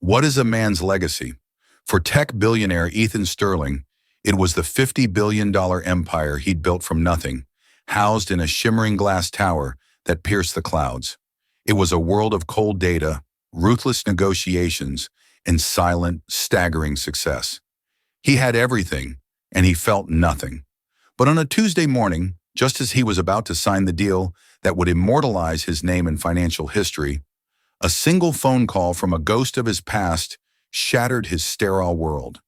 What is a man's legacy? For tech billionaire Ethan Sterling, it was the $50 billion empire he'd built from nothing, housed in a shimmering glass tower that pierced the clouds. It was a world of cold data, ruthless negotiations, and silent, staggering success. He had everything, and he felt nothing. But on a Tuesday morning, just as he was about to sign the deal that would immortalize his name in financial history, a single phone call from a ghost of his past shattered his sterile world.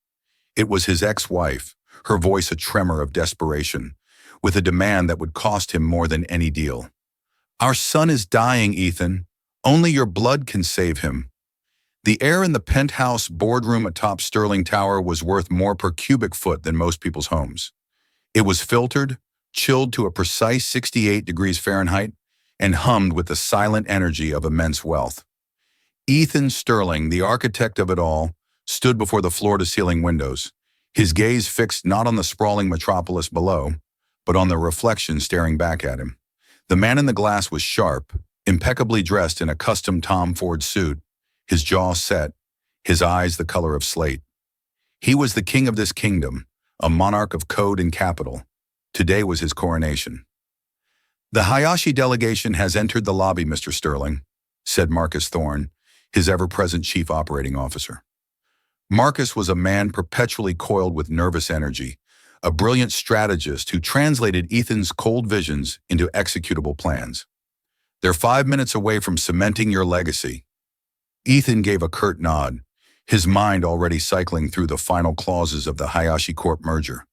It was his ex-wife, her voice a tremor of desperation, with a demand that would cost him more than any deal. "Our son is dying, Ethan. Only your blood can save him." The air in the penthouse boardroom atop Sterling Tower was worth more per cubic foot than most people's homes. It was filtered, chilled to a precise 68 degrees Fahrenheit, and hummed with the silent energy of immense wealth. Ethan Sterling, the architect of it all, stood before the floor-to-ceiling windows, his gaze fixed not on the sprawling metropolis below, but on the reflection staring back at him. The man in the glass was sharp, impeccably dressed in a custom Tom Ford suit, his jaw set, his eyes the color of slate. He was the king of this kingdom, a monarch of code and capital. Today was his coronation. "The Hayashi delegation has entered the lobby, Mr. Sterling," said Marcus Thorne, his ever-present chief operating officer. Marcus was a man perpetually coiled with nervous energy, a brilliant strategist who translated Ethan's cold visions into executable plans. "They're 5 minutes away from cementing your legacy." Ethan gave a curt nod, his mind already cycling through the final clauses of the Hayashi Corp merger.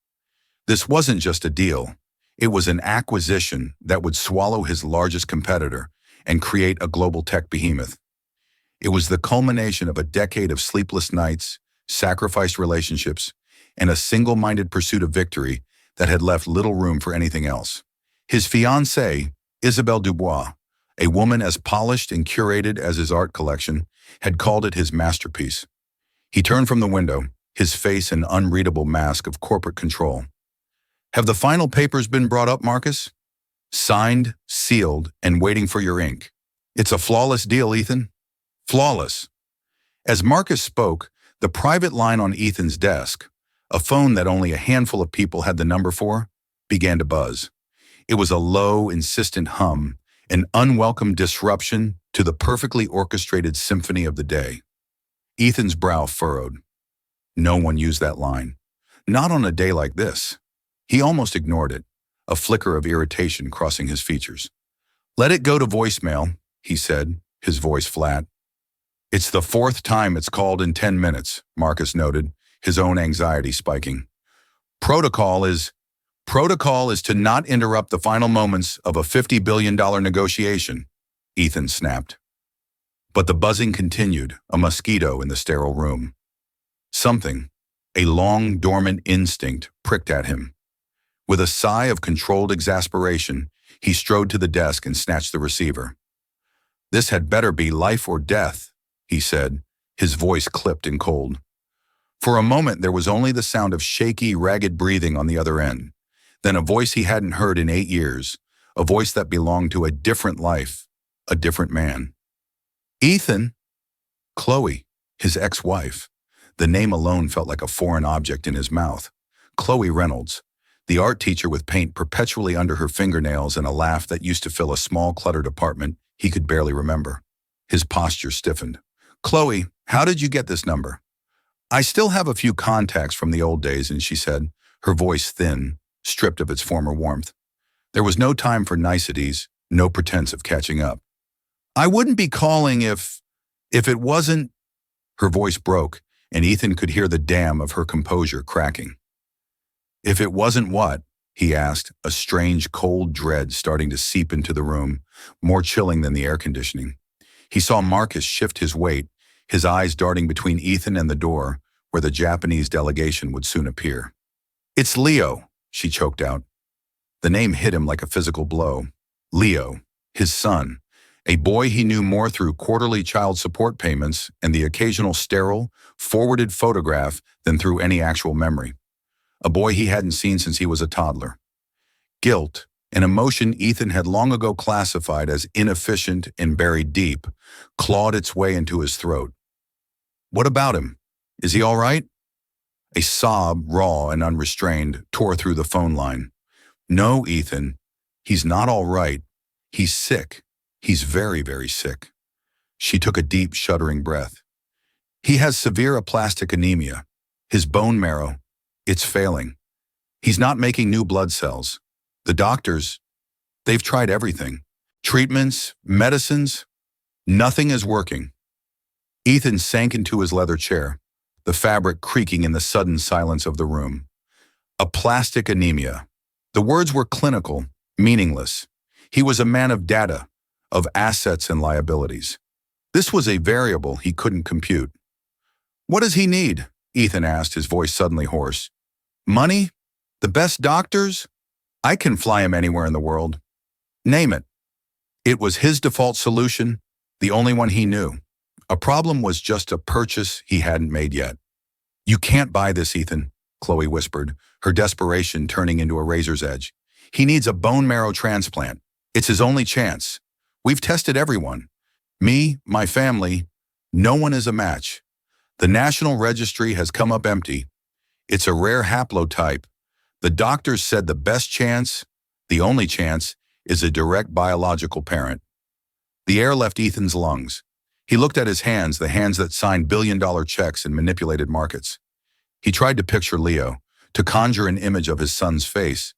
This wasn't just a deal. It was an acquisition that would swallow his largest competitor and create a global tech behemoth. It was the culmination of a decade of sleepless nights, sacrificed relationships, and a single-minded pursuit of victory that had left little room for anything else. His fiancée, Isabelle Dubois, a woman as polished and curated as his art collection, had called it his masterpiece. He turned from the window, his face an unreadable mask of corporate control. "Have the final papers been brought up, Marcus?" "Signed, sealed, and waiting for your ink." "It's a flawless deal, Ethan." "Flawless." As Marcus spoke, the private line on Ethan's desk, a phone that only a handful of people had the number for, began to buzz. It was a low, insistent hum, an unwelcome disruption to the perfectly orchestrated symphony of the day. Ethan's brow furrowed. No one used that line. Not on a day like this. He almost ignored it, a flicker of irritation crossing his features. "Let it go to voicemail," he said, his voice flat. "It's the 4th time it's called in 10 minutes, Marcus noted, his own anxiety spiking. Protocol is to not interrupt the final moments of a $50 billion negotiation," Ethan snapped. But the buzzing continued, a mosquito in the sterile room. Something, a long, dormant instinct, pricked at him. With a sigh of controlled exasperation, he strode to the desk and snatched the receiver. "This had better be life or death," he said, his voice clipped and cold. For a moment there was only the sound of shaky, ragged breathing on the other end, then a voice he hadn't heard in 8 years, a voice that belonged to a different life, a different man. "Ethan?" Chloe, his ex-wife. The name alone felt like a foreign object in his mouth. Chloe Reynolds, the art teacher with paint perpetually under her fingernails and a laugh that used to fill a small, cluttered apartment he could barely remember. His posture stiffened. "Chloe, how did you get this number?" "I still have a few contacts from the old days," and she said, her voice thin, stripped of its former warmth. There was no time for niceties, no pretense of catching up. "I wouldn't be calling if it wasn't—" Her voice broke, and Ethan could hear the dam of her composure cracking. "If it wasn't what?" he asked, a strange, cold dread starting to seep into the room, more chilling than the air conditioning. He saw Marcus shift his weight, his eyes darting between Ethan and the door, where the Japanese delegation would soon appear. "It's Leo," she choked out. The name hit him like a physical blow. Leo, his son, a boy he knew more through quarterly child support payments and the occasional sterile, forwarded photograph than through any actual memory. A boy he hadn't seen since he was a toddler. Guilt, an emotion Ethan had long ago classified as inefficient and buried deep, clawed its way into his throat. What about him? Is he all right? A sob, raw and unrestrained, tore through the phone line. No, Ethan. He's not all right. He's sick. He's very, very sick. She took a deep, shuddering breath. He has severe aplastic anemia. His bone marrow, it's failing. He's not making new blood cells. The doctors, they've tried everything. Treatments, medicines, nothing is working. Ethan sank into his leather chair, the fabric creaking in the sudden silence of the room. Aplastic anemia. The words were clinical, meaningless. He was a man of data, of assets and liabilities. This was a variable he couldn't compute. What does he need? Ethan asked, his voice suddenly hoarse. Money? The best doctors? I can fly him anywhere in the world. Name it. It was his default solution, the only one he knew. A problem was just a purchase he hadn't made yet. You can't buy this, Ethan, Chloe whispered, her desperation turning into a razor's edge. He needs a bone marrow transplant. It's his only chance. We've tested everyone. Me, my family, no one is a match. The National Registry has come up empty. It's a rare haplotype. The doctors said the best chance, the only chance, is a direct biological parent. The air left Ethan's lungs. He looked at his hands, the hands that signed billion-dollar checks and manipulated markets. He tried to picture Leo, to conjure an image of his son's face,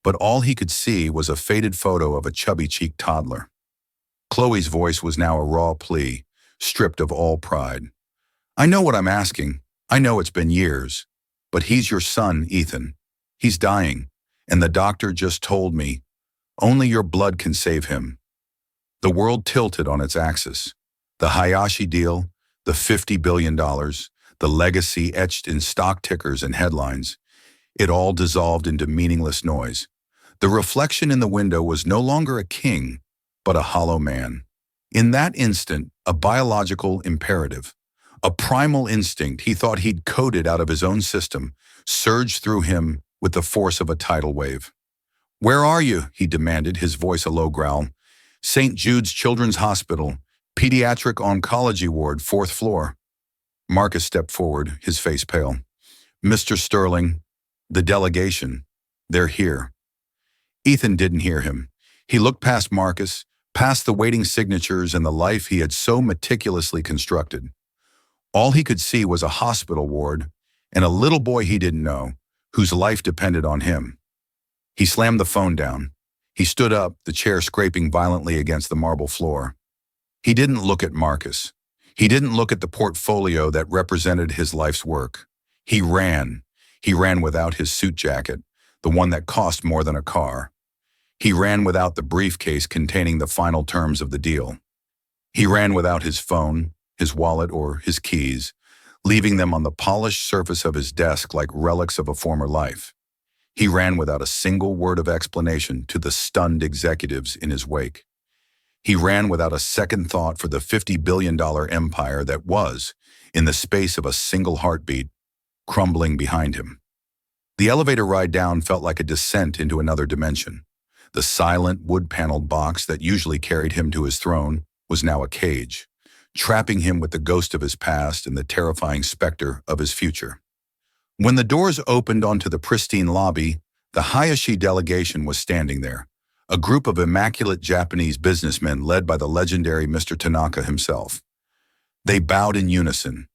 but all he could see was a faded photo of a chubby-cheeked toddler. Chloe's voice was now a raw plea, stripped of all pride. I know what I'm asking. I know it's been years. But he's your son, Ethan. He's dying, and the doctor just told me, only your blood can save him. The world tilted on its axis. The Hayashi deal, the $50 billion, the legacy etched in stock tickers and headlines. It all dissolved into meaningless noise. The reflection in the window was no longer a king, but a hollow man. In that instant, a biological imperative, a primal instinct he thought he'd coded out of his own system, surged through him with the force of a tidal wave. Where are you? He demanded, his voice a low growl. St. Jude's Children's Hospital, Pediatric Oncology Ward, 4th floor. Marcus stepped forward, his face pale. Mr. Sterling, the delegation, they're here. Ethan didn't hear him. He looked past Marcus, past the waiting signatures and the life he had so meticulously constructed. All he could see was a hospital ward and a little boy he didn't know, whose life depended on him. He slammed the phone down. He stood up, the chair scraping violently against the marble floor. He didn't look at Marcus. He didn't look at the portfolio that represented his life's work. He ran. He ran without his suit jacket, the one that cost more than a car. He ran without the briefcase containing the final terms of the deal. He ran without his phone, his wallet, or his keys, leaving them on the polished surface of his desk like relics of a former life. He ran without a single word of explanation to the stunned executives in his wake. He ran without a second thought for the $50 billion empire that was, in the space of a single heartbeat, crumbling behind him. The elevator ride down felt like a descent into another dimension. The silent, wood-paneled box that usually carried him to his throne was now a cage, trapping him with the ghost of his past and the terrifying specter of his future. When the doors opened onto the pristine lobby, the Hayashi delegation was standing there, a group of immaculate Japanese businessmen led by the legendary Mr. Tanaka himself. They bowed in unison.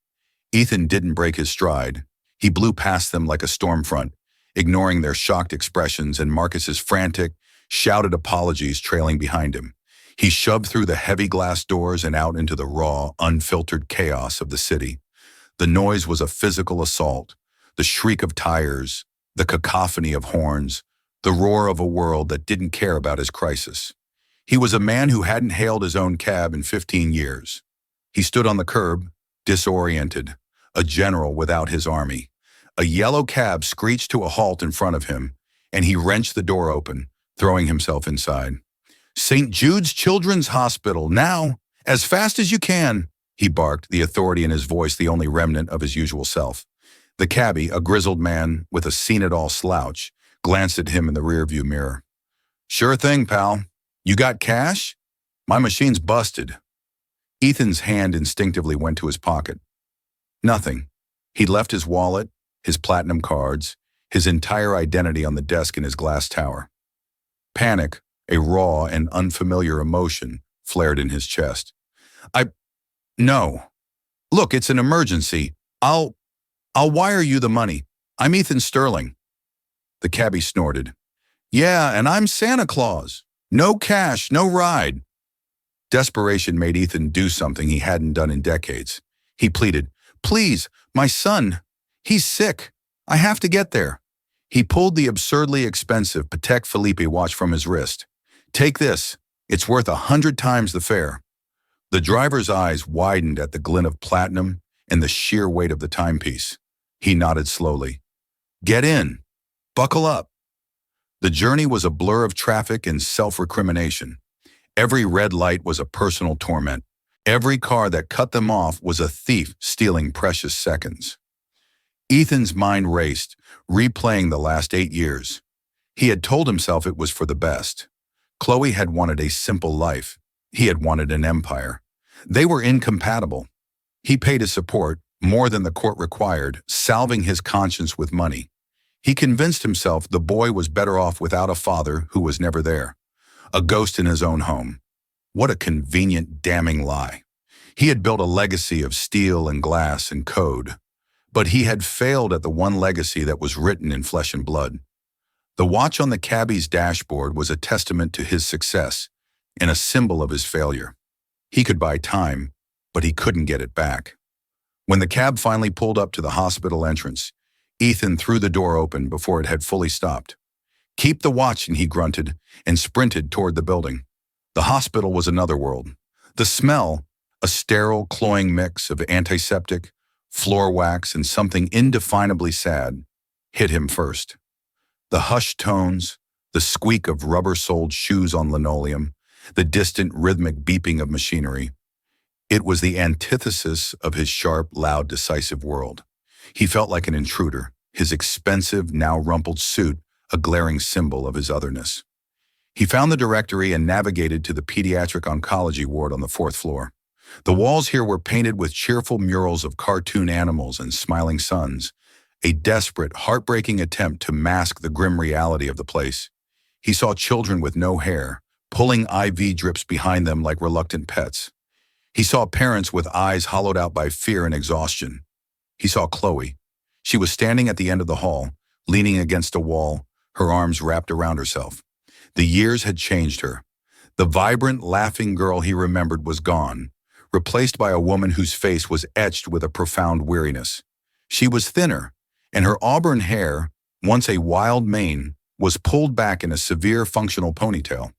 Ethan didn't break his stride. He blew past them like a storm front, ignoring their shocked expressions and Marcus's frantic, shouted apologies trailing behind him. He shoved through the heavy glass doors and out into the raw, unfiltered chaos of the city. The noise was a physical assault. The shriek of tires, the cacophony of horns, the roar of a world that didn't care about his crisis. He was a man who hadn't hailed his own cab in 15 years. He stood on the curb, disoriented, a general without his army. A yellow cab screeched to a halt in front of him, and he wrenched the door open, throwing himself inside. St. Jude's Children's Hospital, now, as fast as you can, he barked, the authority in his voice the only remnant of his usual self. The cabbie, a grizzled man with a seen-it-all slouch, glanced at him in the rearview mirror. Sure thing, pal. You got cash? My machine's busted. Ethan's hand instinctively went to his pocket. Nothing. He'd left his wallet, his platinum cards, his entire identity on the desk in his glass tower. Panic, a raw and unfamiliar emotion, flared in his chest. No. Look, it's an emergency. I'll wire you the money. I'm Ethan Sterling. The cabbie snorted. Yeah, and I'm Santa Claus. No cash, no ride. Desperation made Ethan do something he hadn't done in decades. He pleaded, Please, my son. He's sick. I have to get there. He pulled the absurdly expensive Patek Philippe watch from his wrist. Take this. It's worth 100 times the fare. The driver's eyes widened at the glint of platinum and the sheer weight of the timepiece. He nodded slowly. Get in. Buckle up. The journey was a blur of traffic and self-recrimination. Every red light was a personal torment. Every car that cut them off was a thief stealing precious seconds. Ethan's mind raced, replaying the last 8 years. He had told himself it was for the best. Chloe had wanted a simple life. He had wanted an empire. They were incompatible. He paid his support, more than the court required, salving his conscience with money. He convinced himself the boy was better off without a father who was never there. A ghost in his own home. What a convenient, damning lie. He had built a legacy of steel and glass and code, but he had failed at the one legacy that was written in flesh and blood. The watch on the cabbie's dashboard was a testament to his success and a symbol of his failure. He could buy time, but he couldn't get it back. When the cab finally pulled up to the hospital entrance, Ethan threw the door open before it had fully stopped. Keep the watch, he grunted, and sprinted toward the building. The hospital was another world. The smell, a sterile, cloying mix of antiseptic, floor wax, and something indefinably sad, hit him first. The hushed tones, the squeak of rubber-soled shoes on linoleum, the distant rhythmic beeping of machinery. It was the antithesis of his sharp, loud, decisive world. He felt like an intruder, his expensive, now rumpled suit a glaring symbol of his otherness. He found the directory and navigated to the pediatric oncology ward on the 4th floor. The walls here were painted with cheerful murals of cartoon animals and smiling suns, a desperate, heartbreaking attempt to mask the grim reality of the place. He saw children with no hair, pulling IV drips behind them like reluctant pets. He saw parents with eyes hollowed out by fear and exhaustion. He saw Chloe. She was standing at the end of the hall, leaning against a wall, her arms wrapped around herself. The years had changed her. The vibrant, laughing girl he remembered was gone, replaced by a woman whose face was etched with a profound weariness. She was thinner, and her auburn hair, once a wild mane, was pulled back in a severe functional ponytail.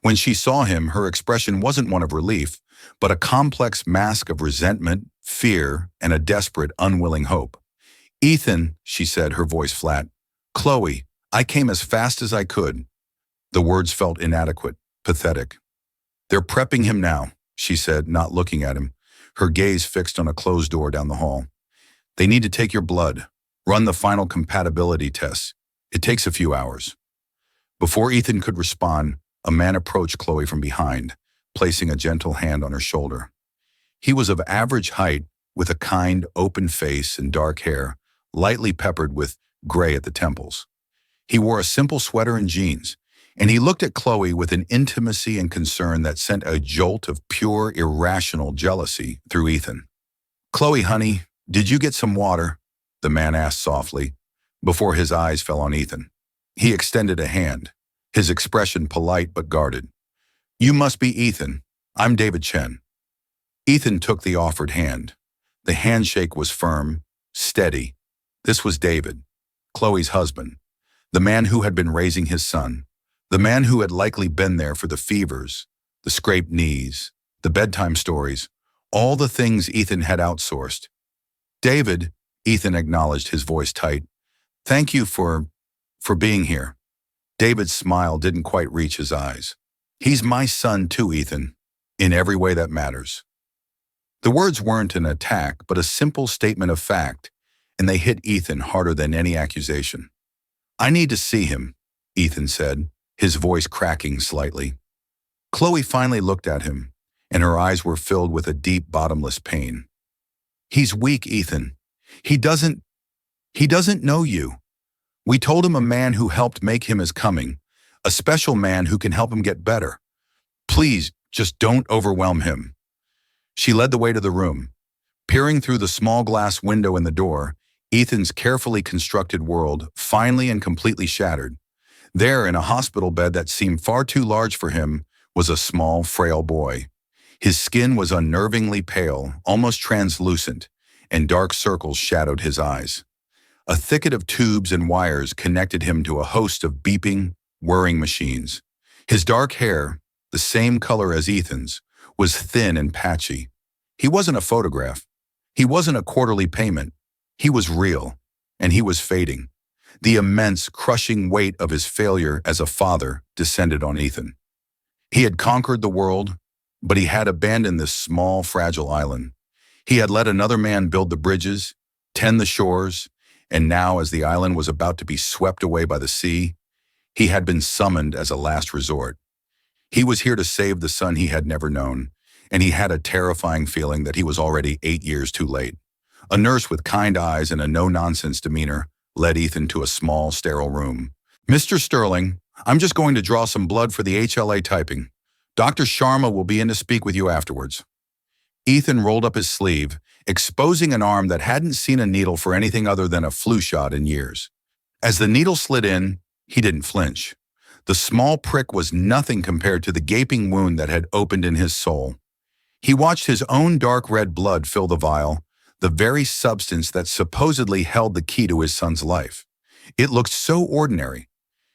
When she saw him, her expression wasn't one of relief, but a complex mask of resentment, fear, and a desperate, unwilling hope. Ethan, she said, her voice flat. Chloe, I came as fast as I could. The words felt inadequate, pathetic. They're prepping him now, she said, not looking at him, her gaze fixed on a closed door down the hall. They need to take your blood, run the final compatibility tests. It takes a few hours. Before Ethan could respond, a man approached Chloe from behind, placing a gentle hand on her shoulder. He was of average height, with a kind, open face and dark hair, lightly peppered with gray at the temples. He wore a simple sweater and jeans, and he looked at Chloe with an intimacy and concern that sent a jolt of pure, irrational jealousy through Ethan. Chloe, honey, did you get some water? The man asked softly, before his eyes fell on Ethan. He extended a hand, his expression polite but guarded. You must be Ethan. I'm David Chen. Ethan took the offered hand. The handshake was firm, steady. This was David, Chloe's husband, the man who had been raising his son, the man who had likely been there for the fevers, the scraped knees, the bedtime stories, all the things Ethan had outsourced. David, Ethan acknowledged, his voice tight. Thank you for being here. David's smile didn't quite reach his eyes. He's my son too, Ethan, in every way that matters. The words weren't an attack, but a simple statement of fact, and they hit Ethan harder than any accusation. I need to see him, Ethan said, his voice cracking slightly. Chloe finally looked at him, and her eyes were filled with a deep, bottomless pain. He's weak, Ethan. He doesn't, he doesn't know you. We told him a man who helped make him is coming, a special man who can help him get better. Please, just don't overwhelm him." She led the way to the room. Peering through the small glass window in the door, Ethan's carefully constructed world finally and completely shattered. There, in a hospital bed that seemed far too large for him, was a small, frail boy. His skin was unnervingly pale, almost translucent, and dark circles shadowed his eyes. A thicket of tubes and wires connected him to a host of beeping, whirring machines. His dark hair, the same color as Ethan's, was thin and patchy. He wasn't a photograph. He wasn't a quarterly payment. He was real, and he was fading. The immense, crushing weight of his failure as a father descended on Ethan. He had conquered the world, but he had abandoned this small, fragile island. He had let another man build the bridges, tend the shores, and now, as the island was about to be swept away by the sea, he had been summoned as a last resort. He was here to save the son he had never known, and he had a terrifying feeling that he was already 8 years too late. A nurse with kind eyes and a no-nonsense demeanor led Ethan to a small, sterile room. "Mr. Sterling, I'm just going to draw some blood for the HLA typing. Dr. Sharma will be in to speak with you afterwards." Ethan rolled up his sleeve, exposing an arm that hadn't seen a needle for anything other than a flu shot in years. As the needle slid in, he didn't flinch. The small prick was nothing compared to the gaping wound that had opened in his soul. He watched his own dark red blood fill the vial, the very substance that supposedly held the key to his son's life. It looked so ordinary.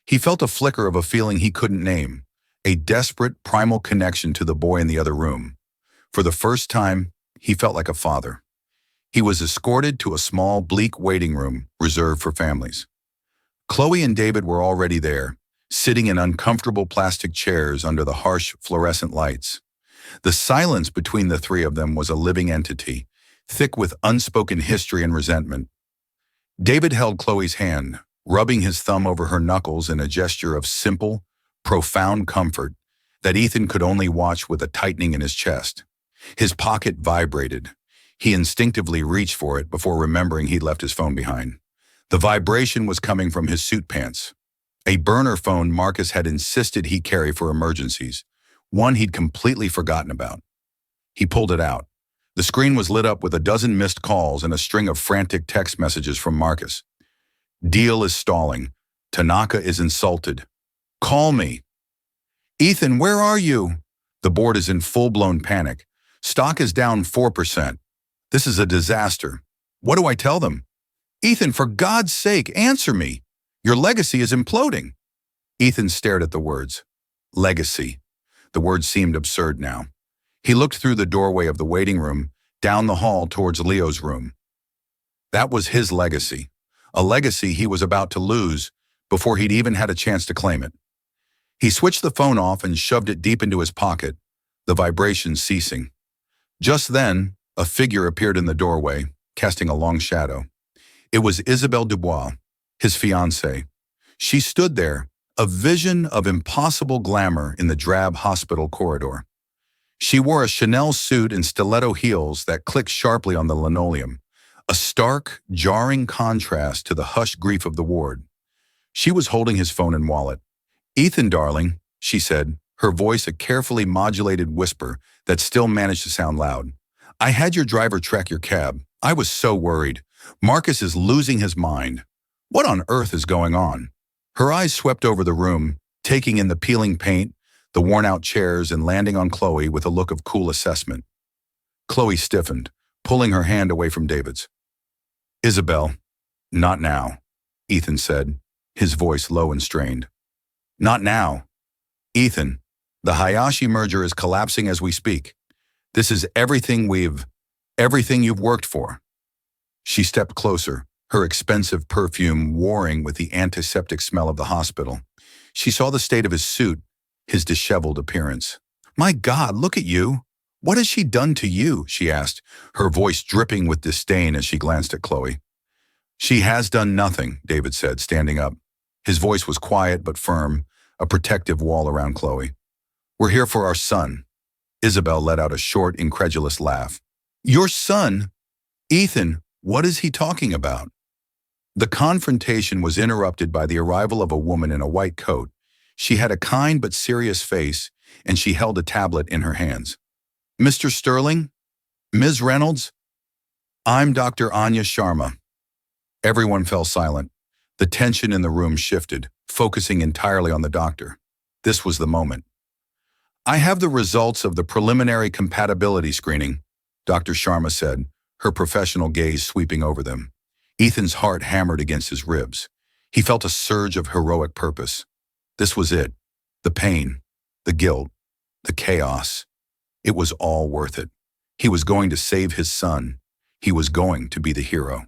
He felt a flicker of a feeling he couldn't name, a desperate, primal connection to the boy in the other room. For the first time, he felt like a father. He was escorted to a small, bleak waiting room reserved for families. Chloe and David were already there, sitting in uncomfortable plastic chairs under the harsh fluorescent lights. The silence between the three of them was a living entity, thick with unspoken history and resentment. David held Chloe's hand, rubbing his thumb over her knuckles in a gesture of simple, profound comfort that Ethan could only watch with a tightening in his chest. His pocket vibrated. He instinctively reached for it before remembering he'd left his phone behind. The vibration was coming from his suit pants. A burner phone Marcus had insisted he carry for emergencies, one he'd completely forgotten about. He pulled it out. The screen was lit up with a dozen missed calls and a string of frantic text messages from Marcus. "Deal is stalling. Tanaka is insulted. Call me." "Ethan, where are you?" "The board is in full-blown panic. Stock is down 4%. This is a disaster. What do I tell them?" "Ethan, for God's sake, answer me. Your legacy is imploding." Ethan stared at the words. Legacy. The word seemed absurd now. He looked through the doorway of the waiting room, down the hall towards Leo's room. That was his legacy, a legacy he was about to lose before he'd even had a chance to claim it. He switched the phone off and shoved it deep into his pocket, the vibration ceasing. Just then, a figure appeared in the doorway, casting a long shadow. It was Isabelle Dubois, his fiancée. She stood there, a vision of impossible glamour in the drab hospital corridor. She wore a Chanel suit and stiletto heels that clicked sharply on the linoleum, a stark, jarring contrast to the hushed grief of the ward. She was holding his phone and wallet. "Ethan, darling," she said, her voice a carefully modulated whisper that still managed to sound loud. "I had your driver track your cab. I was so worried. Marcus is losing his mind. What on earth is going on?" Her eyes swept over the room, taking in the peeling paint, the worn-out chairs, and landing on Chloe with a look of cool assessment. Chloe stiffened, pulling her hand away from David's. "Isabel, not now," Ethan said, his voice low and strained. "Not now. Ethan, the Hayashi merger is collapsing as we speak. This is everything you've worked for." She stepped closer, her expensive perfume warring with the antiseptic smell of the hospital. She saw the state of his suit, his disheveled appearance. "My God, look at you. What has she done to you?" she asked, her voice dripping with disdain as she glanced at Chloe. "She has done nothing," David said, standing up. His voice was quiet but firm, a protective wall around Chloe. "We're here for our son." Isabel let out a short, incredulous laugh. "Your son? Ethan, what is he talking about? The confrontation was interrupted by the arrival of a woman in a white coat. She had a kind but serious face, and she held a tablet in her hands. Mr. Sterling? Ms. Reynolds? I'm Dr. Anya Sharma. Everyone fell silent. The tension in the room shifted, focusing entirely on the doctor. This was the moment. I have the results of the preliminary compatibility screening, Dr. Sharma said, her professional gaze sweeping over them. Ethan's heart hammered against his ribs. He felt a surge of heroic purpose. This was it. The pain, the guilt, the chaos. It was all worth it. He was going to save his son. He was going to be the hero.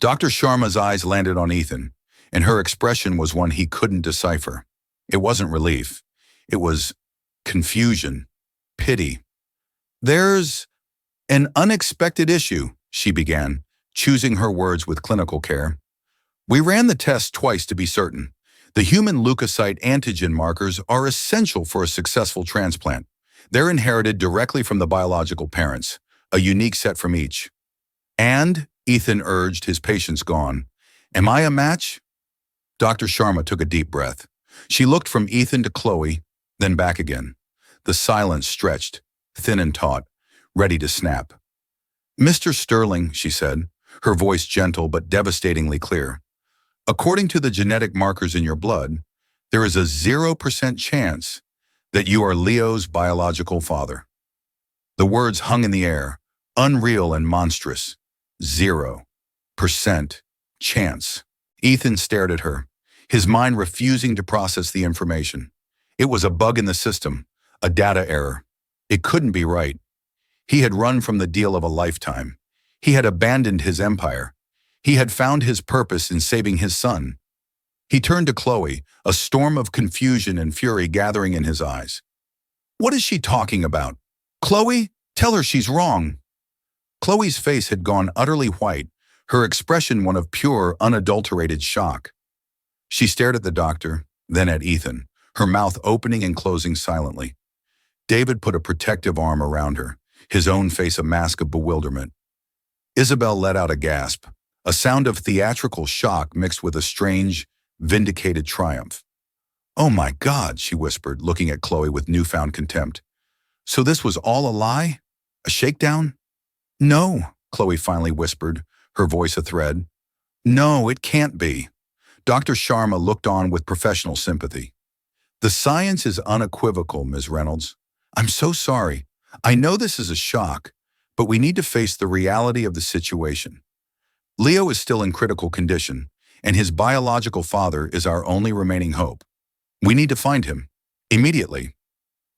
Dr. Sharma's eyes landed on Ethan, and her expression was one he couldn't decipher. It wasn't relief. It was confusion, pity. There's an unexpected issue, she began, choosing her words with clinical care. We ran the test twice to be certain. The human leukocyte antigen markers are essential for a successful transplant. They're inherited directly from the biological parents, a unique set from each. And, Ethan urged, his patience gone, am I a match? Dr. Sharma took a deep breath. She looked from Ethan to Chloe, then back again. The silence stretched, thin and taut, ready to snap. Mr. Sterling, she said, her voice gentle but devastatingly clear. According to the genetic markers in your blood, there is a 0% chance that you are Leo's biological father. The words hung in the air, unreal and monstrous. 0% chance. Ethan stared at her, his mind refusing to process the information. It was a bug in the system, a data error. It couldn't be right. He had run from the deal of a lifetime. He had abandoned his empire. He had found his purpose in saving his son. He turned to Chloe, a storm of confusion and fury gathering in his eyes. What is she talking about? Chloe, tell her she's wrong. Chloe's face had gone utterly white, her expression one of pure, unadulterated shock. She stared at the doctor, then at Ethan, her mouth opening and closing silently. David put a protective arm around her, his own face a mask of bewilderment. Isabel let out a gasp, a sound of theatrical shock mixed with a strange, vindicated triumph. Oh my God, she whispered, looking at Chloe with newfound contempt. So this was all a lie? A shakedown? No, Chloe finally whispered, her voice a thread. No, it can't be. Dr. Sharma looked on with professional sympathy. The science is unequivocal, Ms. Reynolds. I'm so sorry. I know this is a shock, but we need to face the reality of the situation. Leo is still in critical condition, and his biological father is our only remaining hope. We need to find him, immediately.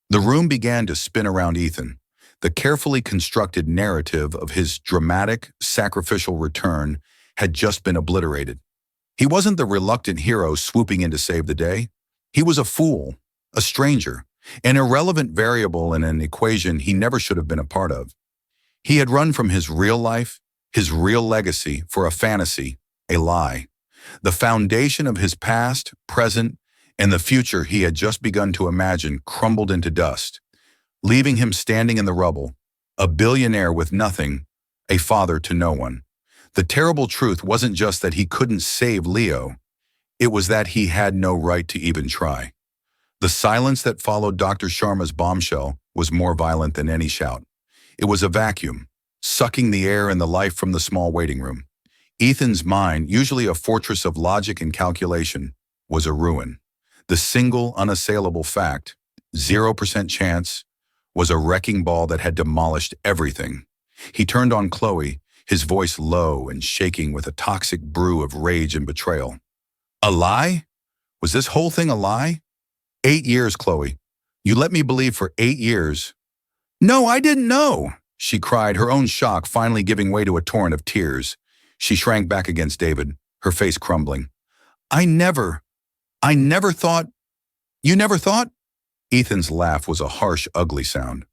The room began to spin around Ethan. The carefully constructed narrative of his dramatic, sacrificial return had just been obliterated. He wasn't the reluctant hero swooping in to save the day. He was a fool, a stranger, an irrelevant variable in an equation he never should have been a part of. He had run from his real life, his real legacy, for a fantasy, a lie. The foundation of his past, present, and the future he had just begun to imagine crumbled into dust, leaving him standing in the rubble, a billionaire with nothing, a father to no one. The terrible truth wasn't just that he couldn't save Leo, it was that he had no right to even try. The silence that followed Dr. Sharma's bombshell was more violent than any shout. It was a vacuum, sucking the air and the life from the small waiting room. Ethan's mind, usually a fortress of logic and calculation, was a ruin. The single, unassailable fact, 0% chance, was a wrecking ball that had demolished everything. He turned on Chloe, his voice low and shaking with a toxic brew of rage and betrayal. A lie? Was this whole thing a lie? 8 years, Chloe. You let me believe for 8 years. No, I didn't know, she cried, her own shock finally giving way to a torrent of tears. She shrank back against David, her face crumbling. I never thought. You never thought? Ethan's laugh was a harsh, ugly sound.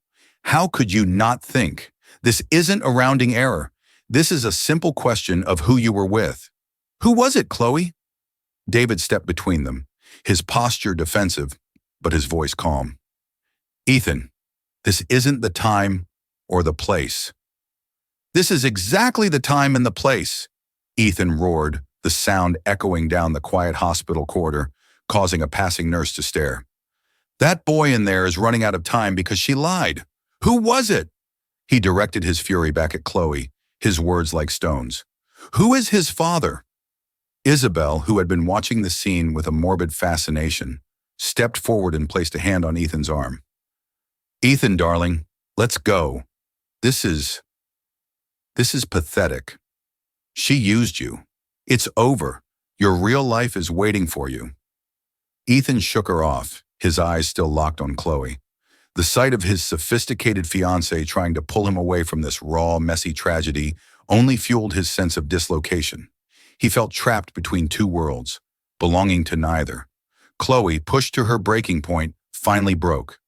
How could you not think? This isn't a rounding error. This is a simple question of who you were with. Who was it, Chloe? David stepped between them, his posture defensive, but his voice calm. Ethan, this isn't the time or the place. This is exactly the time and the place, Ethan roared, the sound echoing down the quiet hospital corridor, causing a passing nurse to stare. That boy in there is running out of time because she lied. Who was it? He directed his fury back at Chloe, his words like stones. Who is his father? Isabel, who had been watching the scene with a morbid fascination, stepped forward and placed a hand on Ethan's arm. Ethan, darling, let's go. This is pathetic. She used you. It's over. Your real life is waiting for you. Ethan shook her off, his eyes still locked on Chloe. The sight of his sophisticated fiancée trying to pull him away from this raw, messy tragedy only fueled his sense of dislocation. He felt trapped between two worlds, belonging to neither. Chloe, pushed to her breaking point, finally broke.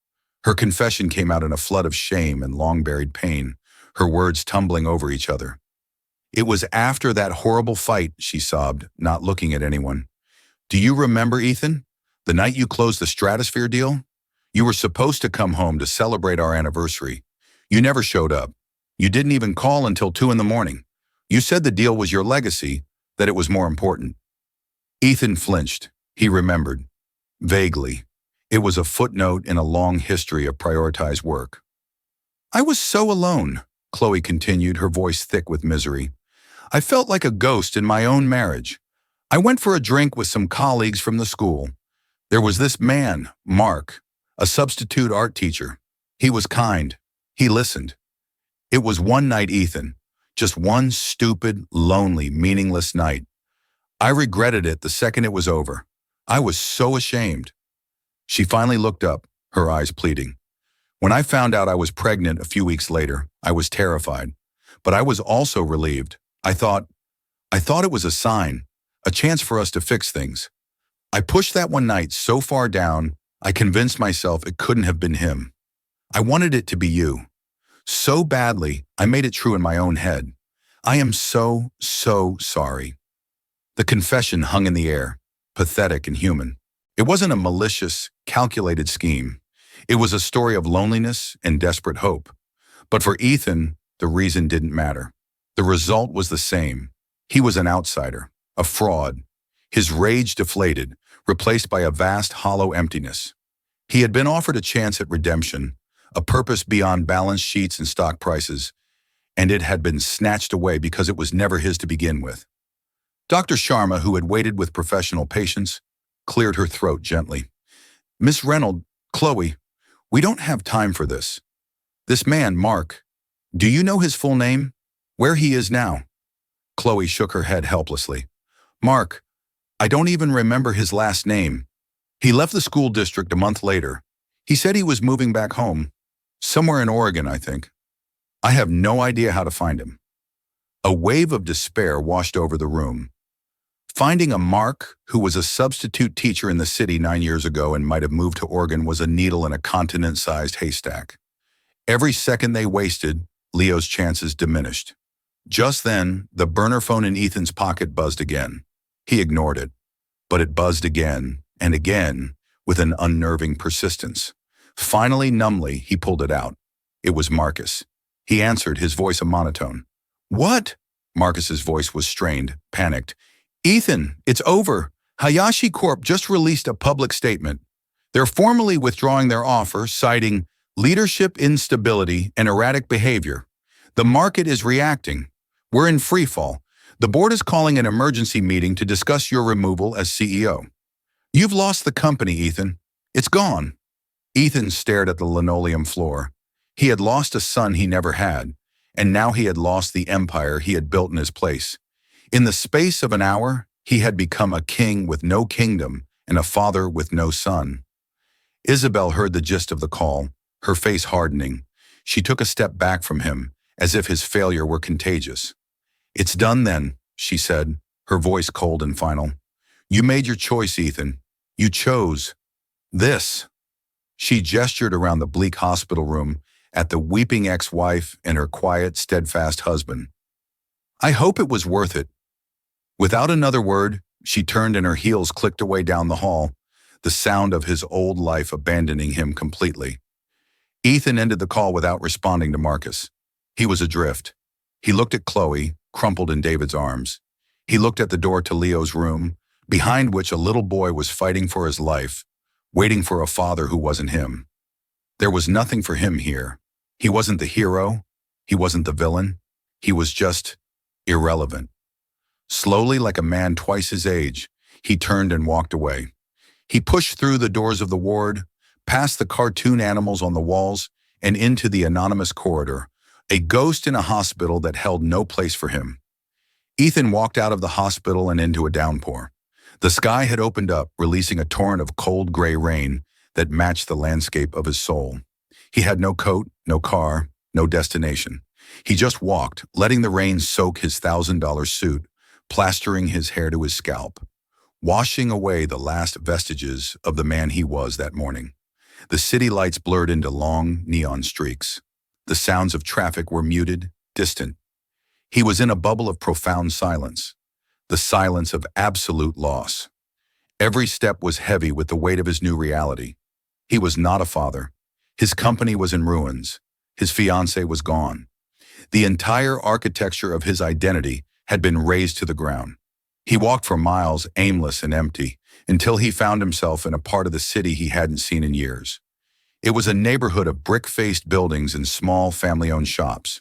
Her confession came out in a flood of shame and long-buried pain, her words tumbling over each other. It was after that horrible fight, she sobbed, not looking at anyone. Do you remember, Ethan? The night you closed the Stratosphere deal? You were supposed to come home to celebrate our anniversary. You never showed up. You didn't even call until 2 a.m. You said the deal was your legacy, that it was more important. Ethan flinched. He remembered. Vaguely. It was a footnote in a long history of prioritized work. I was so alone, Chloe continued, her voice thick with misery. I felt like a ghost in my own marriage. I went for a drink with some colleagues from the school. There was this man, Mark, a substitute art teacher. He was kind. He listened. It was one night, Ethan. Just one stupid, lonely, meaningless night. I regretted it the second it was over. I was so ashamed. She finally looked up, her eyes pleading. When I found out I was pregnant a few weeks later, I was terrified. But I was also relieved. I thought it was a sign, a chance for us to fix things. I pushed that one night so far down, I convinced myself it couldn't have been him. I wanted it to be you. So badly, I made it true in my own head. I am so sorry. The confession hung in the air, pathetic and human. It wasn't a malicious, calculated scheme. It was a story of loneliness and desperate hope. But for Ethan, the reason didn't matter. The result was the same. He was an outsider, a fraud. His rage deflated, replaced by a vast, hollow emptiness. He had been offered a chance at redemption, a purpose beyond balance sheets and stock prices, and it had been snatched away because it was never his to begin with. Dr. Sharma, who had waited with professional patience, cleared her throat gently. Miss Reynolds, Chloe, we don't have time for this. This man, Mark, do you know his full name? Where he is now? Chloe shook her head helplessly. Mark, I don't even remember his last name. He left the school district a month later. He said he was moving back home. Somewhere in Oregon, I think. I have no idea how to find him. A wave of despair washed over the room. Finding a Mark, who was a substitute teacher in the city 9 years ago and might have moved to Oregon, was a needle in a continent-sized haystack. Every second they wasted, Leo's chances diminished. Just then, the burner phone in Ethan's pocket buzzed again. He ignored it, but it buzzed again and again with an unnerving persistence. Finally, numbly, he pulled it out. It was Marcus. He answered, his voice a monotone. What? Marcus's voice was strained, panicked. Ethan, it's over. Hayashi Corp just released a public statement. They're formally withdrawing their offer, citing leadership instability and erratic behavior. The market is reacting. We're in freefall. The board is calling an emergency meeting to discuss your removal as CEO. You've lost the company, Ethan. It's gone. Ethan stared at the linoleum floor. He had lost a son he never had, and now he had lost the empire he had built in his place. In the space of an hour, he had become a king with no kingdom and a father with no son. Isabel heard the gist of the call, her face hardening. She took a step back from him, as if his failure were contagious. It's done then, she said, her voice cold and final. You made your choice, Ethan. You chose this. She gestured around the bleak hospital room at the weeping ex-wife and her quiet, steadfast husband. I hope it was worth it. Without another word, she turned and her heels clicked away down the hall, the sound of his old life abandoning him completely. Ethan ended the call without responding to Marcus. He was adrift. He looked at Chloe, crumpled in David's arms. He looked at the door to Leo's room, behind which a little boy was fighting for his life, waiting for a father who wasn't him. There was nothing for him here. He wasn't the hero. He wasn't the villain. He was just irrelevant. Slowly, like a man twice his age, he turned and walked away. He pushed through the doors of the ward, past the cartoon animals on the walls, and into the anonymous corridor, a ghost in a hospital that held no place for him. Ethan walked out of the hospital and into a downpour. The sky had opened up, releasing a torrent of cold gray rain that matched the landscape of his soul. He had no coat, no car, no destination. He just walked, letting the rain soak his $1,000 suit, plastering his hair to his scalp, washing away the last vestiges of the man he was that morning. The city lights blurred into long neon streaks. The sounds of traffic were muted, distant. He was in a bubble of profound silence, the silence of absolute loss. Every step was heavy with the weight of his new reality. He was not a father. His company was in ruins. His fiancée was gone. The entire architecture of his identity had been razed to the ground. He walked for miles, aimless and empty, until he found himself in a part of the city he hadn't seen in years. It was a neighborhood of brick-faced buildings and small family-owned shops.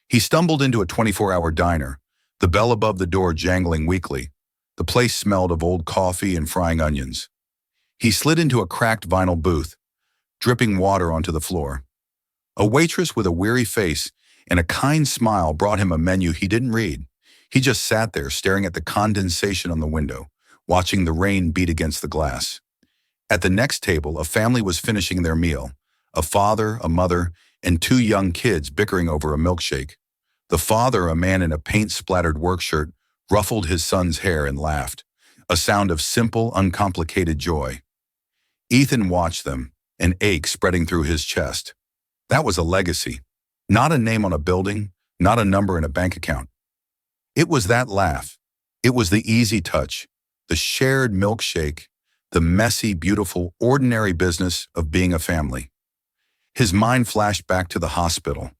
He stumbled into a 24-hour diner, the bell above the door jangling weakly. The place smelled of old coffee and frying onions. He slid into a cracked vinyl booth, dripping water onto the floor. A waitress with a weary face and a kind smile brought him a menu he didn't read. He just sat there staring at the condensation on the window, watching the rain beat against the glass. At the next table, a family was finishing their meal, a father, a mother, and two young kids bickering over a milkshake. The father, a man in a paint-splattered work shirt, ruffled his son's hair and laughed, a sound of simple, uncomplicated joy. Ethan watched them, an ache spreading through his chest. That was a legacy. Not a name on a building, not a number in a bank account. It was that laugh. It was the easy touch, the shared milkshake, the messy, beautiful, ordinary business of being a family. His mind flashed back to the hospital,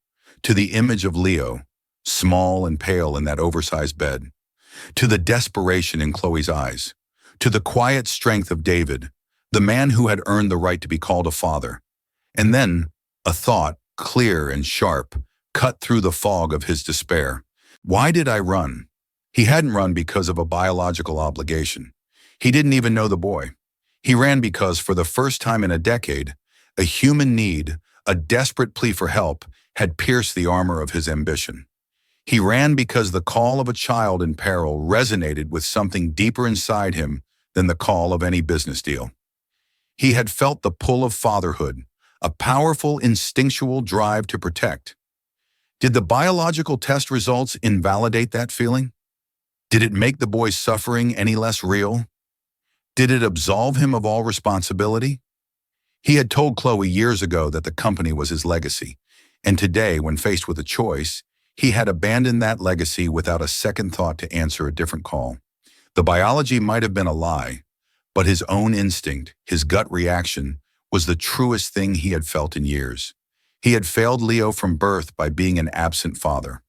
to the image of Leo, small and pale in that oversized bed, to the desperation in Chloe's eyes, to the quiet strength of David, the man who had earned the right to be called a father. And then, a thought, clear and sharp, cut through the fog of his despair. Why did I run? He hadn't run because of a biological obligation. He didn't even know the boy. He ran because, for the first time in a decade, a human need, a desperate plea for help, had pierced the armor of his ambition. He ran because the call of a child in peril resonated with something deeper inside him than the call of any business deal. He had felt the pull of fatherhood, a powerful instinctual drive to protect. Did the biological test results invalidate that feeling? Did it make the boy's suffering any less real? Did it absolve him of all responsibility? He had told Chloe years ago that the company was his legacy, and today, when faced with a choice, he had abandoned that legacy without a second thought to answer a different call. The biology might have been a lie, but his own instinct, his gut reaction, was the truest thing he had felt in years. He had failed Leo from birth by being an absent father.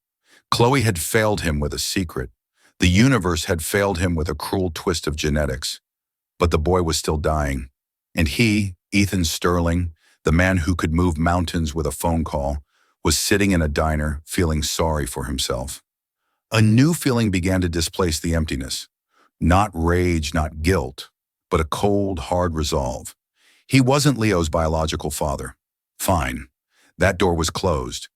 Chloe had failed him with a secret. The universe had failed him with a cruel twist of genetics. But the boy was still dying. And he, Ethan Sterling, the man who could move mountains with a phone call, was sitting in a diner, feeling sorry for himself. A new feeling began to displace the emptiness. Not rage, not guilt, but a cold, hard resolve. He wasn't Leo's biological father. Fine. That door was closed.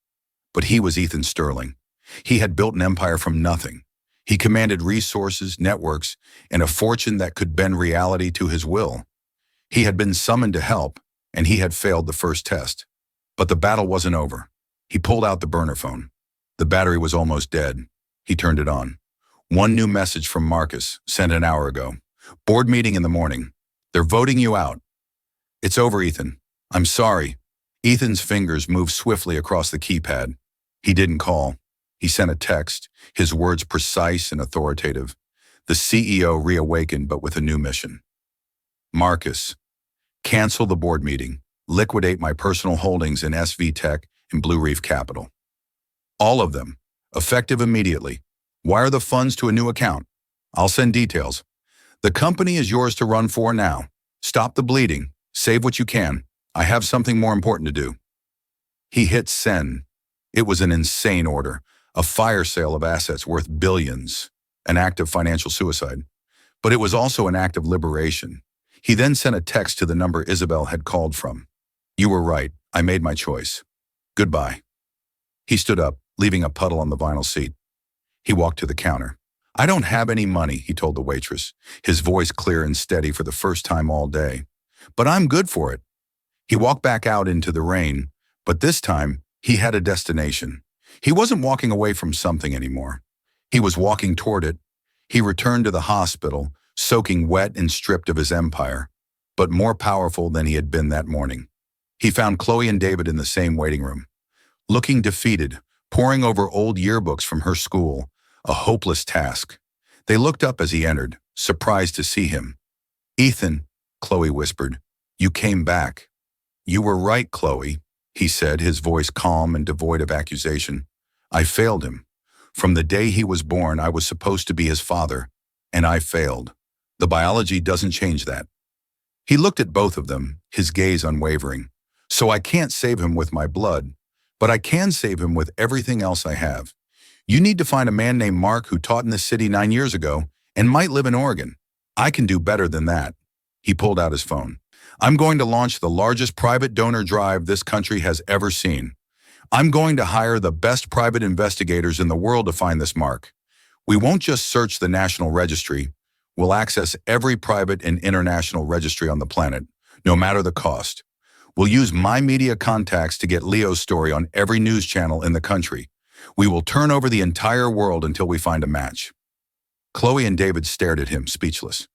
But he was Ethan Sterling. He had built an empire from nothing. He commanded resources, networks, and a fortune that could bend reality to his will. He had been summoned to help, and he had failed the first test. But the battle wasn't over. He pulled out the burner phone. The battery was almost dead. He turned it on. One new message from Marcus, sent an hour ago. Board meeting in the morning. They're voting you out. It's over, Ethan. I'm sorry. Ethan's fingers moved swiftly across the keypad. He didn't call. He sent a text, his words precise and authoritative. The CEO reawakened, but with a new mission. Marcus, cancel the board meeting. Liquidate my personal holdings in SV Tech and Blue Reef Capital. All of them. Effective immediately. Wire the funds to a new account. I'll send details. The company is yours to run for now. Stop the bleeding. Save what you can. I have something more important to do. He hit send. It was an insane order, a fire sale of assets worth billions, an act of financial suicide. But it was also an act of liberation. He then sent a text to the number Isabel had called from. You were right. I made my choice. Goodbye. He stood up, leaving a puddle on the vinyl seat. He walked to the counter. I don't have any money, he told the waitress, his voice clear and steady for the first time all day. But I'm good for it. He walked back out into the rain, but this time he had a destination. He wasn't walking away from something anymore. He was walking toward it. He returned to the hospital, soaking wet and stripped of his empire, but more powerful than he had been that morning. He found Chloe and David in the same waiting room, looking defeated, poring over old yearbooks from her school, a hopeless task. They looked up as he entered, surprised to see him. Ethan, Chloe whispered, you came back. You were right, Chloe, he said, his voice calm and devoid of accusation. I failed him. From the day he was born, I was supposed to be his father, and I failed. The biology doesn't change that. He looked at both of them, his gaze unwavering. So I can't save him with my blood, but I can save him with everything else I have. You need to find a man named Mark who taught in this city 9 years ago and might live in Oregon. I can do better than that. He pulled out his phone. I'm going to launch the largest private donor drive this country has ever seen. I'm going to hire the best private investigators in the world to find this Mark. We won't just search the National Registry. We'll access every private and international registry on the planet, no matter the cost. We'll use my media contacts to get Leo's story on every news channel in the country. We will turn over the entire world until we find a match. Chloe and David stared at him, speechless.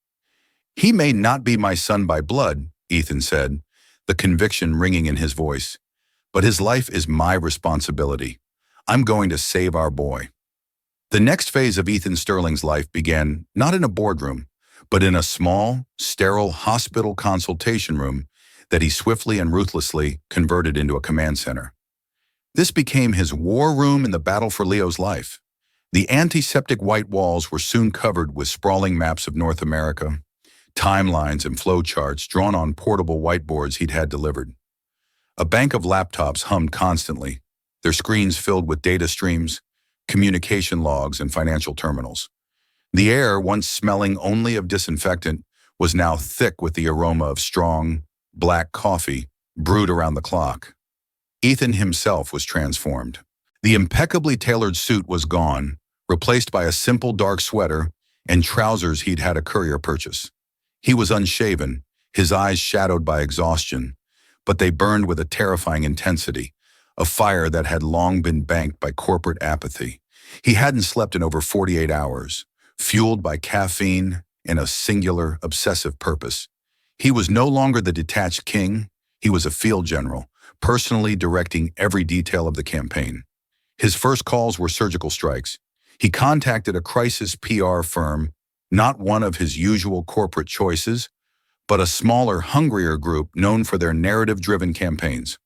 He may not be my son by blood, Ethan said, the conviction ringing in his voice, but his life is my responsibility. I'm going to save our boy. The next phase of Ethan Sterling's life began not in a boardroom, but in a small, sterile hospital consultation room that he swiftly and ruthlessly converted into a command center. This became his war room in the battle for Leo's life. The antiseptic white walls were soon covered with sprawling maps of North America, timelines and flowcharts drawn on portable whiteboards he'd had delivered. A bank of laptops hummed constantly, their screens filled with data streams, communication logs, and financial terminals. The air, once smelling only of disinfectant, was now thick with the aroma of strong, black coffee brewed around the clock. Ethan himself was transformed. The impeccably tailored suit was gone, replaced by a simple dark sweater and trousers he'd had a courier purchase. He was unshaven, his eyes shadowed by exhaustion, but they burned with a terrifying intensity, a fire that had long been banked by corporate apathy. He hadn't slept in over 48 hours, fueled by caffeine and a singular, obsessive purpose. He was no longer the detached king, he was a field general, personally directing every detail of the campaign. His first calls were surgical strikes. He contacted a crisis PR firm, not one of his usual corporate choices, but a smaller, hungrier group known for their narrative-driven campaigns.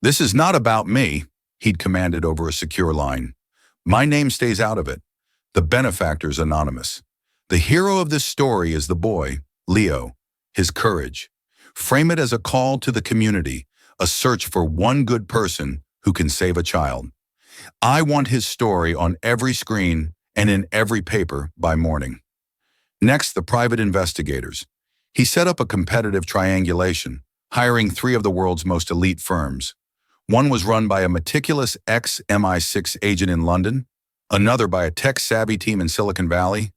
This is not about me, he'd commanded over a secure line. My name stays out of it. The benefactor's anonymous. The hero of this story is the boy, Leo, his courage. Frame it as a call to the community, a search for one good person who can save a child. I want his story on every screen and in every paper by morning. Next, the private investigators. He set up a competitive triangulation, hiring 3 of the world's most elite firms. One was run by a meticulous ex-MI6 agent in London, another by a tech-savvy team in Silicon Valley,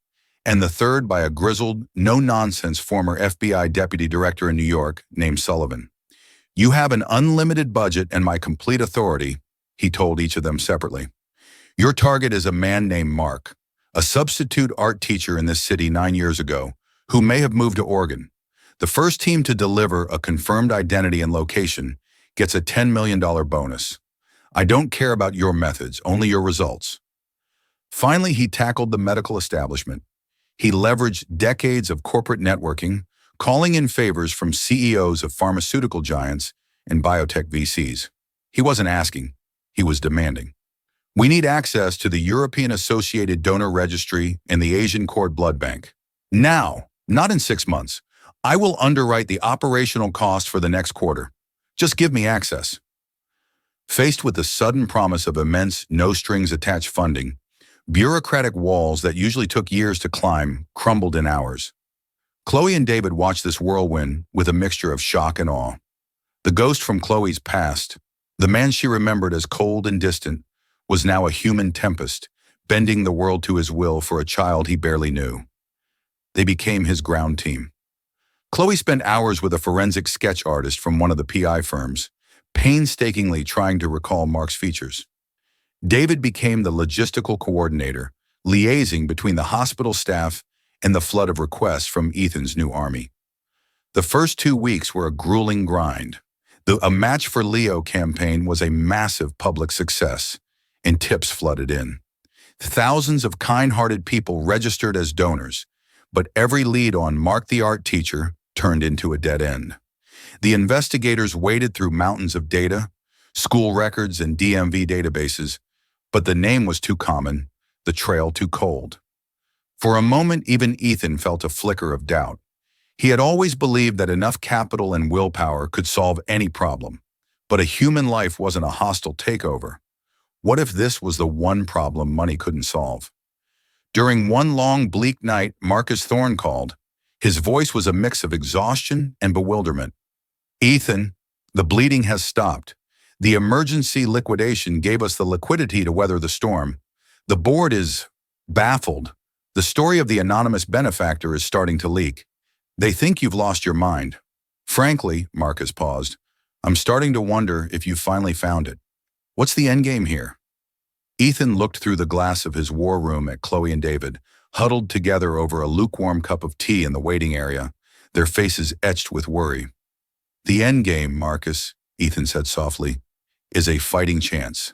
and the third by a grizzled, no-nonsense former FBI deputy director in New York named Sullivan. You have an unlimited budget and my complete authority, he told each of them separately. Your target is a man named Mark, a substitute art teacher in this city 9 years ago, who may have moved to Oregon. The first team to deliver a confirmed identity and location gets a $10 million bonus. I don't care about your methods, only your results. Finally, he tackled the medical establishment. He leveraged decades of corporate networking, calling in favors from CEOs of pharmaceutical giants and biotech VCs. He wasn't asking, he was demanding. We need access to the European Associated Donor Registry and the Asian Cord Blood Bank. Now, not in 6 months. I will underwrite the operational cost for the next quarter. Just give me access. Faced with the sudden promise of immense, no-strings-attached funding, bureaucratic walls that usually took years to climb crumbled in hours. Chloe and David watched this whirlwind with a mixture of shock and awe. The ghost from Chloe's past, the man she remembered as cold and distant, was now a human tempest, bending the world to his will for a child he barely knew. They became his ground team. Chloe spent hours with a forensic sketch artist from one of the PI firms, painstakingly trying to recall Mark's features. David became the logistical coordinator, liaising between the hospital staff and the flood of requests from Ethan's new army. The first 2 weeks were a grueling grind. The A Match for Leo campaign was a massive public success, and tips flooded in. Thousands of kind-hearted people registered as donors, but every lead on Mark the art teacher turned into a dead end. The investigators waded through mountains of data, school records, and DMV databases, but the name was too common, the trail too cold. For a moment, even Ethan felt a flicker of doubt. He had always believed that enough capital and willpower could solve any problem, but a human life wasn't a hostile takeover. What if this was the one problem money couldn't solve? During one long, bleak night, Marcus Thorne called. His voice was a mix of exhaustion and bewilderment. "Ethan, the bleeding has stopped. The emergency liquidation gave us the liquidity to weather the storm. The board is baffled. The story of the anonymous benefactor is starting to leak. They think you've lost your mind. Frankly," Marcus paused, "I'm starting to wonder if you finally found it. What's the endgame here?" Ethan looked through the glass of his war room at Chloe and David, huddled together over a lukewarm cup of tea in the waiting area, their faces etched with worry. "The endgame, Marcus," Ethan said softly, "is a fighting chance.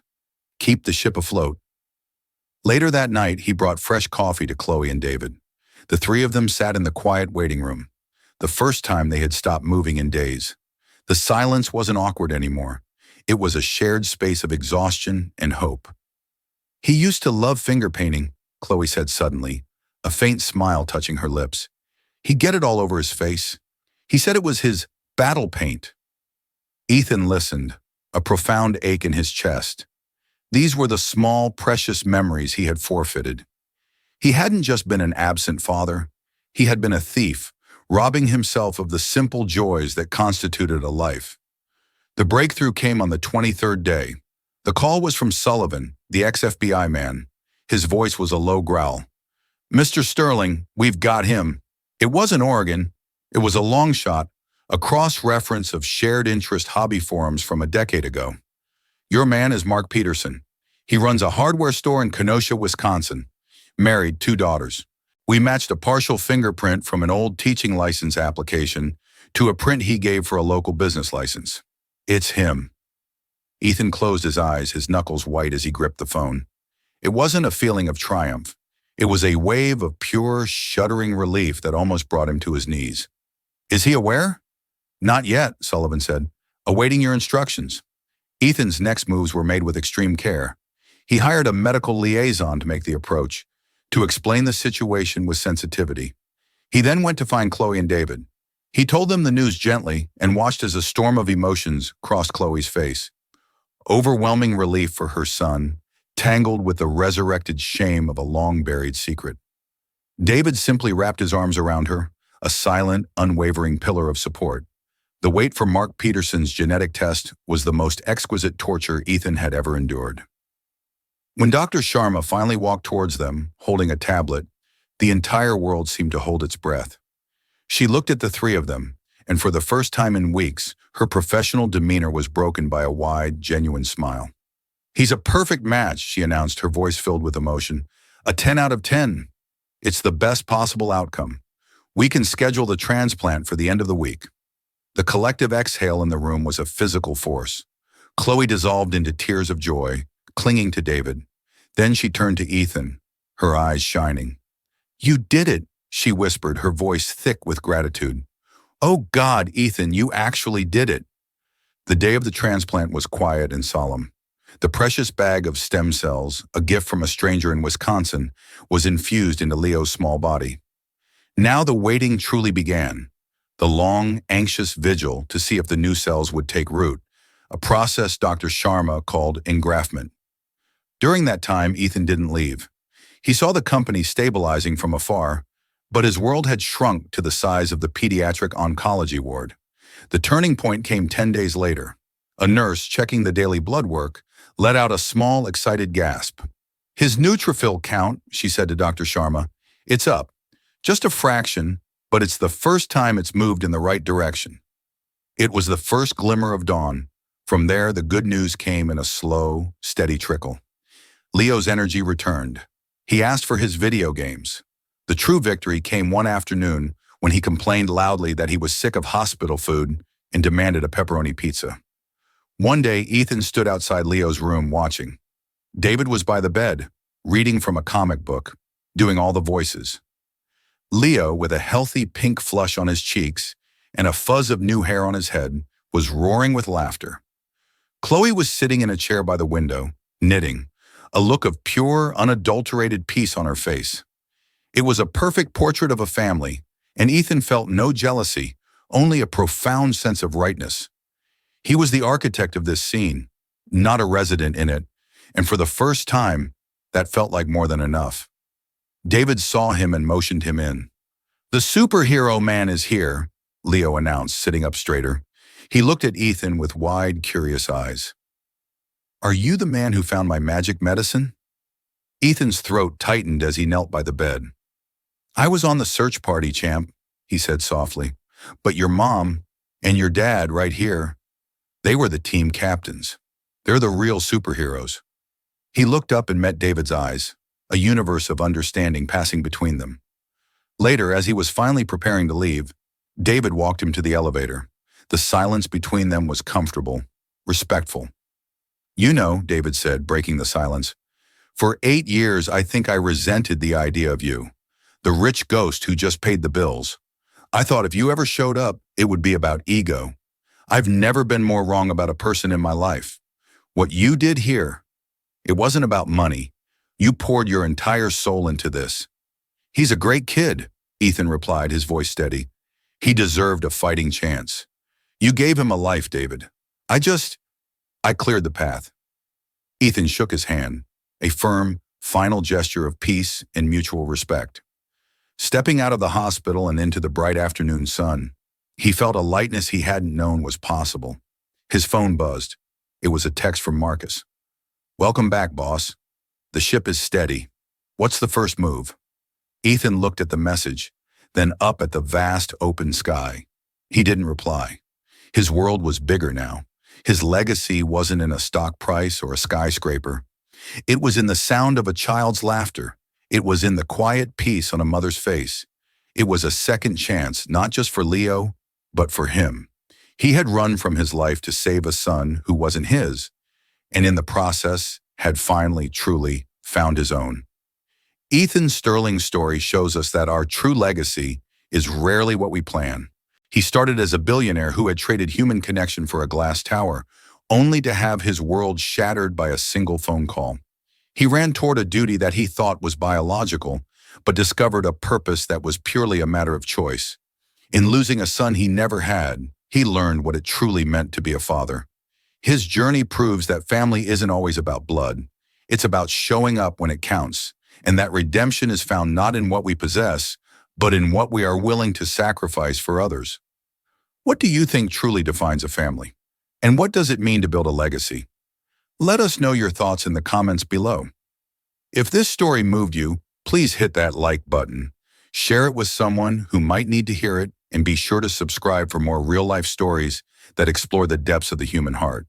Keep the ship afloat." Later that night, he brought fresh coffee to Chloe and David. The three of them sat in the quiet waiting room, the first time they had stopped moving in days. The silence wasn't awkward anymore. It was a shared space of exhaustion and hope. "He used to love finger painting," Chloe said suddenly, a faint smile touching her lips. "He'd get it all over his face. He said it was his battle paint." Ethan listened, a profound ache in his chest. These were the small, precious memories he had forfeited. He hadn't just been an absent father. He had been a thief, robbing himself of the simple joys that constituted a life. The breakthrough came on the 23rd day. The call was from Sullivan, the ex-FBI man. His voice was a low growl. "Mr. Sterling, we've got him." It wasn't Oregon. It was a long shot, a cross-reference of shared interest hobby forums from a decade ago. "Your man is Mark Peterson. He runs a hardware store in Kenosha, Wisconsin. Married, 2 daughters. We matched a partial fingerprint from an old teaching license application to a print he gave for a local business license. It's him." Ethan closed his eyes, his knuckles white as he gripped the phone. It wasn't a feeling of triumph. It was a wave of pure, shuddering relief that almost brought him to his knees. "Is he aware?" "Not yet," Sullivan said. "Awaiting your instructions." Ethan's next moves were made with extreme care. He hired a medical liaison to make the approach, to explain the situation with sensitivity. He then went to find Chloe and David. He told them the news gently and watched as a storm of emotions crossed Chloe's face. Overwhelming relief for her son, tangled with the resurrected shame of a long-buried secret. David simply wrapped his arms around her, a silent, unwavering pillar of support. The wait for Mark Peterson's genetic test was the most exquisite torture Ethan had ever endured. When Dr. Sharma finally walked towards them, holding a tablet, the entire world seemed to hold its breath. She looked at the three of them, and for the first time in weeks, her professional demeanor was broken by a wide, genuine smile. "He's a perfect match," she announced, her voice filled with emotion. "A 10 out of 10. It's the best possible outcome. We can schedule the transplant for the end of the week." The collective exhale in the room was a physical force. Chloe dissolved into tears of joy, clinging to David. Then she turned to Ethan, her eyes shining. "You did it," she whispered, her voice thick with gratitude. "Oh God, Ethan, you actually did it." The day of the transplant was quiet and solemn. The precious bag of stem cells, a gift from a stranger in Wisconsin, was infused into Leo's small body. Now the waiting truly began. The long, anxious vigil to see if the new cells would take root, a process Dr. Sharma called engraftment. During that time, Ethan didn't leave. He saw the company stabilizing from afar, but his world had shrunk to the size of the pediatric oncology ward. The turning point came 10 days later. A nurse, checking the daily blood work, let out a small, excited gasp. "His neutrophil count," she said to Dr. Sharma, "it's up. Just a fraction, but it's the first time it's moved in the right direction." It was the first glimmer of dawn. From there, the good news came in a slow, steady trickle. Leo's energy returned. He asked for his video games. The true victory came one afternoon when he complained loudly that he was sick of hospital food and demanded a pepperoni pizza. One day, Ethan stood outside Leo's room watching. David was by the bed, reading from a comic book, doing all the voices. Leo, with a healthy pink flush on his cheeks and a fuzz of new hair on his head, was roaring with laughter. Chloe was sitting in a chair by the window, knitting, a look of pure, unadulterated peace on her face. It was a perfect portrait of a family, and Ethan felt no jealousy, only a profound sense of rightness. He was the architect of this scene, not a resident in it, and for the first time, that felt like more than enough. David saw him and motioned him in. "The superhero man is here," Leo announced, sitting up straighter. He looked at Ethan with wide, curious eyes. "Are you the man who found my magic medicine?" Ethan's throat tightened as he knelt by the bed. "I was on the search party, champ," he said softly. "But your mom and your dad right here, they were the team captains. They're the real superheroes." He looked up and met David's eyes, a universe of understanding passing between them. Later, as he was finally preparing to leave, David walked him to the elevator. The silence between them was comfortable, respectful. "You know," David said, breaking the silence, "for 8 years I think I resented the idea of you, the rich ghost who just paid the bills. I thought if you ever showed up, it would be about ego. I've never been more wrong about a person in my life. What you did here, it wasn't about money. You poured your entire soul into this." "He's a great kid," Ethan replied, his voice steady. "He deserved a fighting chance. You gave him a life, David. I cleared the path." Ethan shook his hand, a firm, final gesture of peace and mutual respect. Stepping out of the hospital and into the bright afternoon sun, he felt a lightness he hadn't known was possible. His phone buzzed. It was a text from Marcus. "Welcome back, boss. The ship is steady. What's the first move?" Ethan looked at the message, then up at the vast open sky. He didn't reply. His world was bigger now. His legacy wasn't in a stock price or a skyscraper. It was in the sound of a child's laughter. It was in the quiet peace on a mother's face. It was a second chance, not just for Leo, but for him. He had run from his life to save a son who wasn't his, and in the process had finally, truly found his own. Ethan Sterling's story shows us that our true legacy is rarely what we plan. He started as a billionaire who had traded human connection for a glass tower, only to have his world shattered by a single phone call. He ran toward a duty that he thought was biological, but discovered a purpose that was purely a matter of choice. In losing a son he never had, he learned what it truly meant to be a father. His journey proves that family isn't always about blood. It's about showing up when it counts, and that redemption is found not in what we possess, but in what we are willing to sacrifice for others. What do you think truly defines a family? And what does it mean to build a legacy? Let us know your thoughts in the comments below. If this story moved you, please hit that like button. Share it with someone who might need to hear it, and be sure to subscribe for more real-life stories that explore the depths of the human heart.